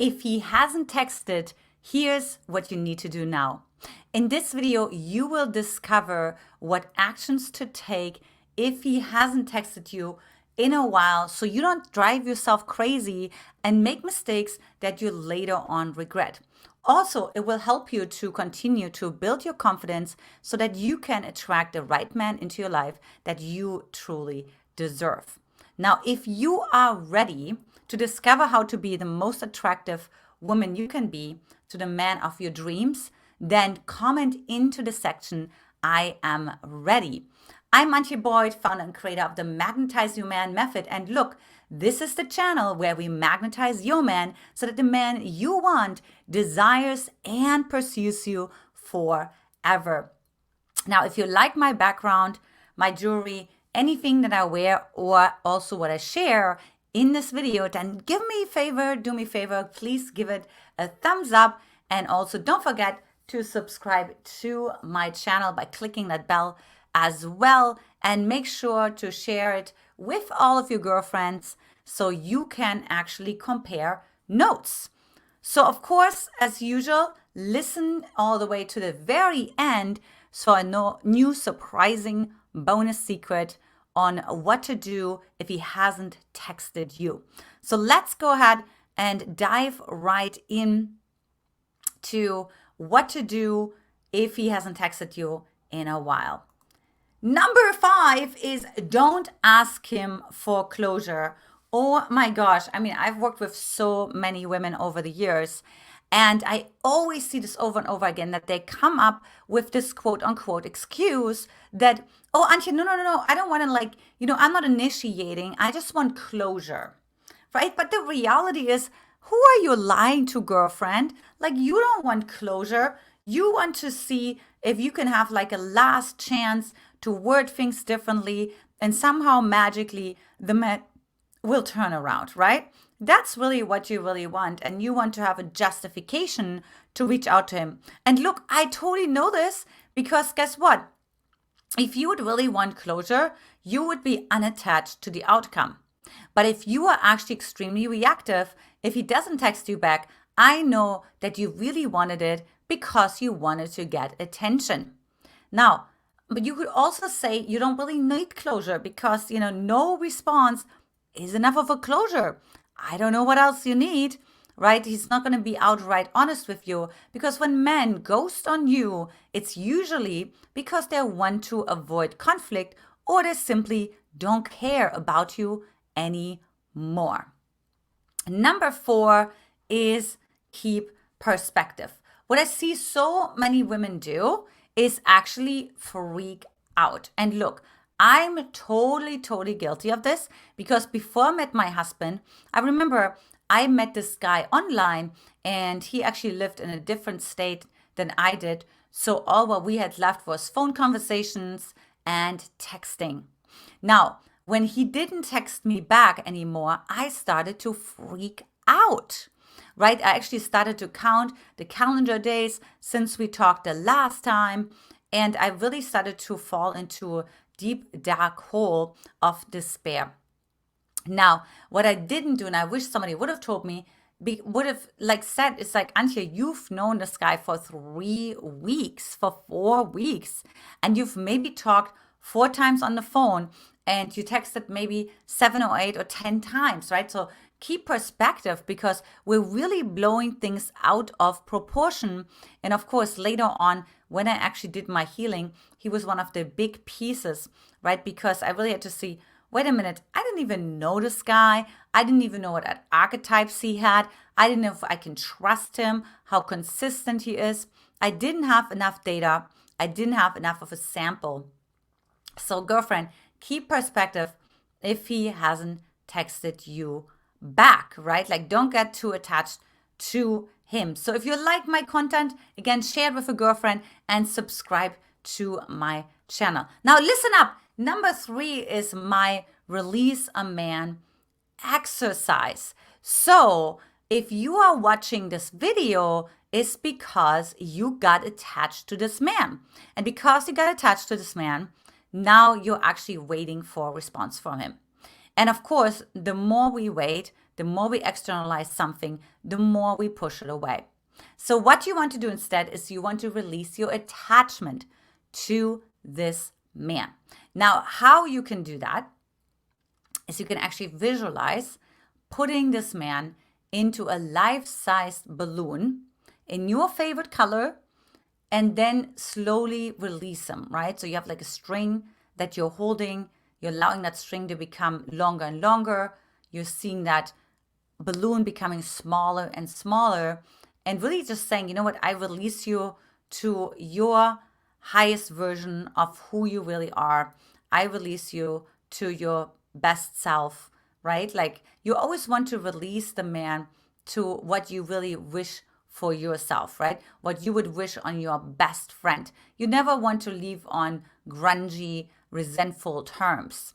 If he hasn't texted, here's what you need to do now. In this video, you will discover what actions to take if he hasn't texted you in a while so you don't drive yourself crazy and make mistakes that you later on regret. Also, it will help you to continue to build your confidence so that you can attract the right man into your life that you truly deserve. Now, if you are ready to discover how to be the most attractive woman you can be to the man of your dreams, then comment into the section, I am ready. I'm Antia Boyd, founder and creator of the Magnetize Your Man method. And look, this is the channel where we magnetize your man so that the man you want desires and pursues you forever. Now, if you like my background, my jewelry, anything that I wear, or also what I share in this video, then give me a favor, do me a favor, please give it a thumbs up. And also don't forget to subscribe to my channel by clicking that bell as well. And make sure to share it with all of your girlfriends so you can actually compare notes. So of course, as usual, listen all the way to the very end for a new surprising bonus secret on what to do if he hasn't texted you. So let's go ahead and dive right in to what to do if he hasn't texted you in a while. Number 5 is don't ask him for closure. Oh my gosh. I mean, I've worked with so many women over the years, and I always see this over and over again that they come up with this quote unquote excuse that, oh, Antia, no. I don't want to I'm not initiating. I just want closure, right? But the reality is, who are you lying to, girlfriend? Like, you don't want closure. You want to see if you can have like a last chance to word things differently, and somehow magically the man will turn around, right? That's really what you really want. And you want to have a justification to reach out to him. And look, I totally know this because guess what? If you would really want closure, you would be unattached to the outcome. But if you are actually extremely reactive, if he doesn't text you back, I know that you really wanted it because you wanted to get attention. Now, but you could also say you don't really need closure because, no response is enough of a closure. I don't know what else you need, right? He's not going to be outright honest with you because when men ghost on you, it's usually because they want to avoid conflict or they simply don't care about you anymore. Number 4 is keep perspective. What I see so many women do is actually freak out. And look, I'm totally guilty of this because before I met my husband, I remember I met this guy online and he actually lived in a different state than I did. So all what we had left was phone conversations and texting. Now, when he didn't text me back anymore, I started to freak out. Right? I actually started to count the calendar days since we talked the last time. And I really started to fall into a deep, dark hole of despair. Now, what I didn't do, and I wish somebody would have told me, would have said, it's like, Antia, you've known this guy for 3 weeks, for 4 weeks, and you've maybe talked 4 times on the phone, and you texted maybe 7 or 8 or 10 times, right? So keep perspective because we're really blowing things out of proportion. And of course, later on, when I actually did my healing, he was one of the big pieces, right? Because I really had to see, wait a minute, I didn't even know this guy. I didn't even know what archetypes he had. I didn't know if I can trust him, how consistent he is. I didn't have enough data. I didn't have enough of a sample. So girlfriend, keep perspective if he hasn't texted you back, right? Like, don't get too attached to him. So if you like my content, again, share it with a girlfriend and subscribe to my channel. Now listen up. Number 3 is my release a man exercise. So if you are watching this video, it's because you got attached to this man. And because you got attached to this man, now you're actually waiting for a response from him. And of course, the more we wait, the more we externalize something, the more we push it away. So what you want to do instead is you want to release your attachment to this man. Now, how you can do that is you can actually visualize putting this man into a life-sized balloon in your favorite color and then slowly release him, right? So you have like a string that you're holding, you're allowing that string to become longer and longer. You're seeing that balloon becoming smaller and smaller, and really just saying, you know what, I release you to your highest version of who you really are. I release you to your best self, right? Like you always want to release the man to what you really wish for yourself, right? What you would wish on your best friend. You never want to leave on grungy, resentful terms,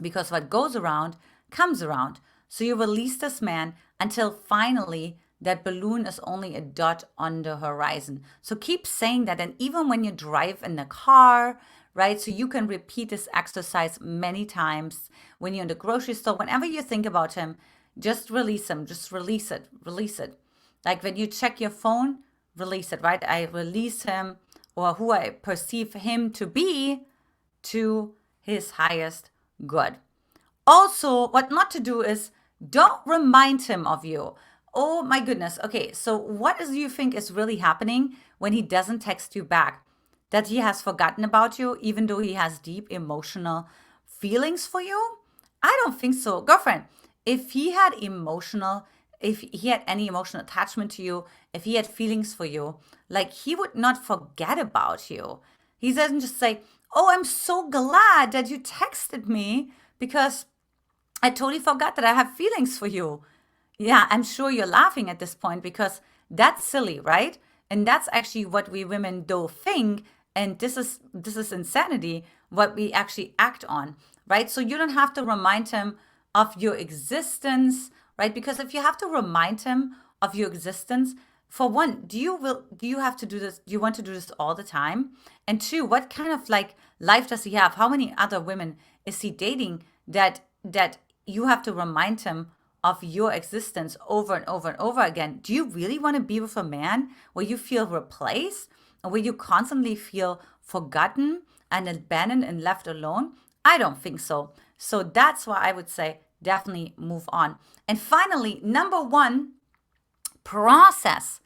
because what goes around comes around. So you release this man until finally that balloon is only a dot on the horizon. So keep saying that. And even when you drive in the car, right? So you can repeat this exercise many times when you're in the grocery store. Whenever you think about him, just release him, just release it, release it. Like when you check your phone, release it, right? I release him, or who I perceive him to be, to his highest good. Also, what not to do is don't remind him of you. Oh my goodness. Okay, so what do you think is really happening when he doesn't text you back? That he has forgotten about you, even though he has deep emotional feelings for you? I don't think so. Girlfriend, if he had any emotional attachment to you, if he had feelings for you, like he would not forget about you. He doesn't just say, oh, I'm so glad that you texted me because I totally forgot that I have feelings for you. Yeah, I'm sure you're laughing at this point because that's silly, right? And that's actually what we women do think, and this is insanity, what we actually act on, right? So you don't have to remind him of your existence, right? Because if you have to remind him of your existence, for one, do you have to do this? Do you want to do this all the time? And two, what kind of like life does he have? How many other women is he dating that you have to remind him of your existence over and over and over again? Do you really want to be with a man where you feel replaced and where you constantly feel forgotten and abandoned and left alone? I don't think so. So that's why I would say definitely move on. And finally, number one, process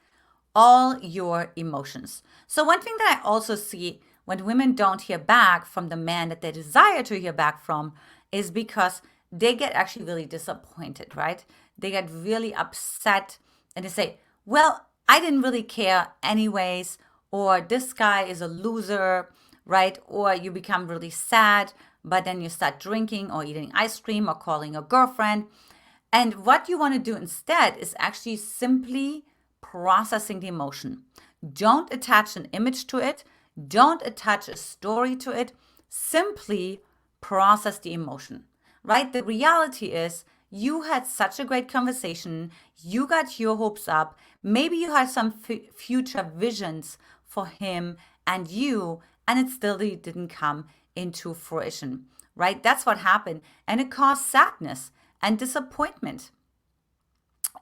all your emotions. So one thing that I also see when women don't hear back from the man that they desire to hear back from is because they get actually really disappointed, right? They get really upset and they say, well, I didn't really care anyways, or this guy is a loser, right? Or you become really sad, but then you start drinking or eating ice cream or calling a girlfriend. And what you want to do instead is actually simply processing the emotion. Don't attach an image to it. Don't attach a story to it. Simply process the emotion, right? The reality is you had such a great conversation. You got your hopes up. Maybe you had some future visions for him and you, and it still didn't come into fruition, right? That's what happened. And it caused sadness and disappointment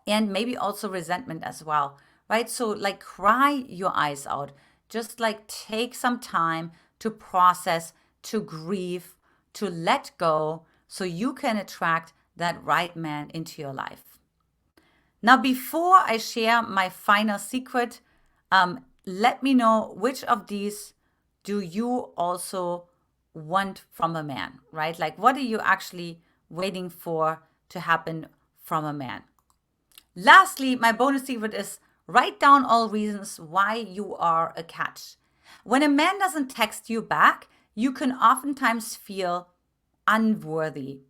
and maybe also resentment as well, right? So like cry your eyes out. Just like take some time to process, to grieve, to let go so you can attract that right man into your life. Now, before I share my final secret, let me know which of these do you also want from a man, right? Like, what are you actually waiting for to happen from a man? Lastly, my bonus secret is write down all reasons why you are a catch. When a man doesn't text you back, you can oftentimes feel unworthy,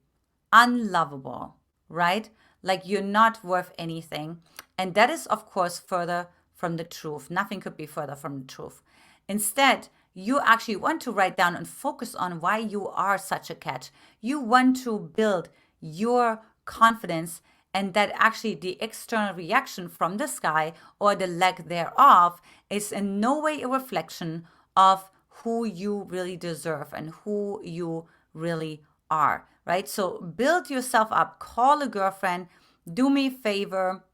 unlovable, right? Like you're not worth anything. And that is, of course, further from the truth. Nothing could be further from the truth. Instead, you actually want to write down and focus on why you are such a catch. You want to build your confidence, and that actually the external reaction from this guy or the lack thereof is in no way a reflection of who you really deserve and who you really are, right? So build yourself up, call a girlfriend, do me a favor,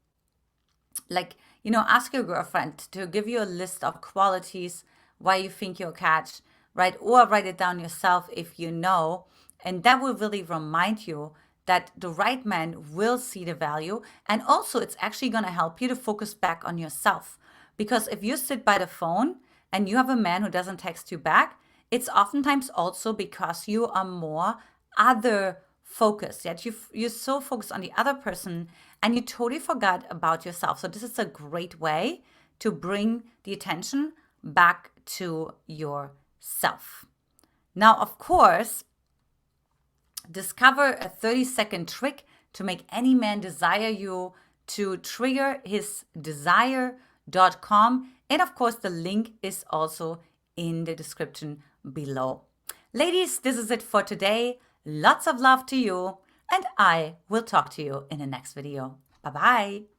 ask your girlfriend to give you a list of qualities why you think you'll catch, right? Or write it down yourself if you know. And that will really remind you that the right man will see the value. And also, it's actually going to help you to focus back on yourself. Because if you sit by the phone and you have a man who doesn't text you back, it's oftentimes also because you are more other focused. Yet you're so focused on the other person and you totally forgot about yourself. So this is a great way to bring the attention back to yourself. Now, of course, discover a 30-second trick to make any man desire you to trigger his desire.com. And of course, the link is also in the description below. Ladies, this is it for today. Lots of love to you, and I will talk to you in the next video. Bye-bye.